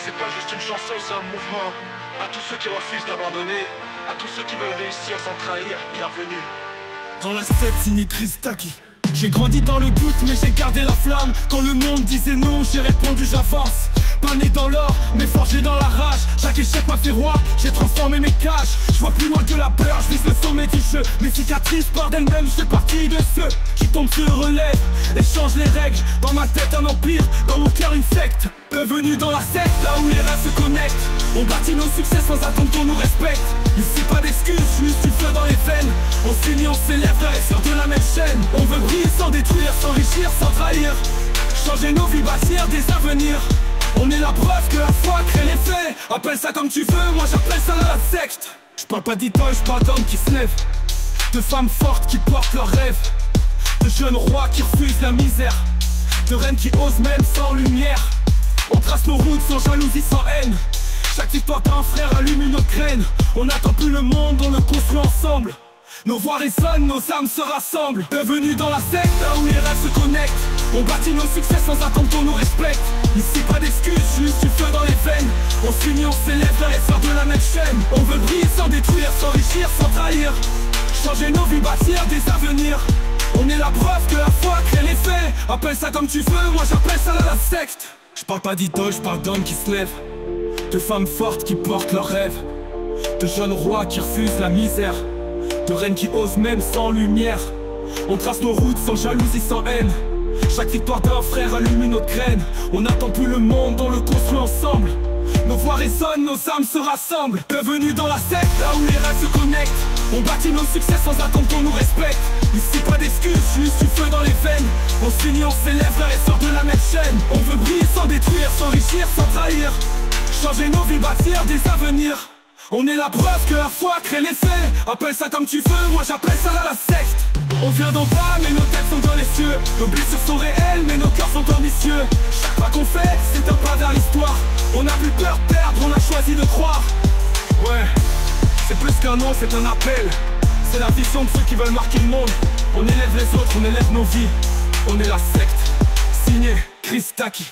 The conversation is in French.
c'est pas juste une chanson, c'est un mouvement. À tous ceux qui refusent d'abandonner, à tous ceux qui veulent réussir sans trahir, bienvenue. Dans la secte signé Christaki. J'ai grandi dans le doute mais j'ai gardé la flamme. Quand le monde disait non, j'ai répondu j'avance. Pas né dans l'or, mais forgé dans la rage. Chaque échec m'a fait roi, j'ai transformé mes cages. Je vois plus loin que la peur, je vise le sommet du jeu. Mes cicatrices partent d'elles-mêmes, je fais partie de ceux qui tombent se relèvent et changent les règles. Dans ma tête un empire, dans mon cœur une secte. Bienvenue dans la secte, là où les rêves se connectent. On bâtit nos succès sans attendre qu'on nous respecte. Ici pas d'excuses, juste du feu dans les veines. On s'unit, on s'élève, frères et sœurs de la même chaîne. On veut briller sans détruire, s'enrichir, sans trahir. Changer nos vies, bâtir des avenirs. On est la preuve que la foi crée les faits. Appelle ça comme tu veux, moi j'appelle ça la secte. Je parle pas d'idole, je parle d'hommes qui se lèvent, de femmes fortes qui portent leurs rêves, de jeunes rois qui refusent la misère, de reines qui osent même sans lumière. On trace nos routes sans jalousie, sans haine. Chaque victoire d'un frère allume une autre graine. On n'attend plus le monde, on le construit ensemble. Nos voix résonnent, nos âmes se rassemblent. Bienvenue dans la secte, là où les rêves se connectent. On bâtit nos succès sans attendre qu'on nous respecte. Ici pas d'excuses, juste du feu dans les veines. On s'unit, on s'élève, frères et sœurs de la même chaîne. On veut briller sans détruire, s'enrichir, sans trahir. Changer nos vies, bâtir des avenirs. On est la preuve que la foi crée les faits. Appelle ça comme tu veux, moi j'appelle ça la secte. Je parle pas d'idole, je parle d'hommes qui se lèvent, de femmes fortes qui portent leurs rêves, de jeunes rois qui refusent la misère, de reines qui osent même sans lumière. On trace nos routes sans jalousie, sans haine. Chaque victoire d'un frère allume une autre graine. On n'attend plus le monde, on le construit ensemble. Nos voix résonnent, nos âmes se rassemblent. Bienvenue dans la secte, là où les rêves se connectent. On bâtit nos succès sans attendre qu'on nous respecte. Ici pas d'excuses, juste du feu dans les veines. On s'unit, on s'élève, frères et sœurs de la même chaîne. On veut briller sans détruire, s'enrichir, sans trahir. Changer nos vies, bâtir des avenirs. On est la preuve que la foi crée les faits. Appelle ça comme tu veux, moi j'appelle ça la secte. On vient d'en bas mais nos têtes sont dans les cieux. Nos blessures sont réelles mais nos cœurs sont ambitieux. Chaque pas qu'on fait c'est un pas vers l'histoire. On n'a plus peur de perdre, on a choisi de croire. Ouais, c'est plus qu'un nom, c'est un appel. C'est la vision de ceux qui veulent marquer le monde. On élève les autres, on élève nos vies. On est la secte, signé Christaki.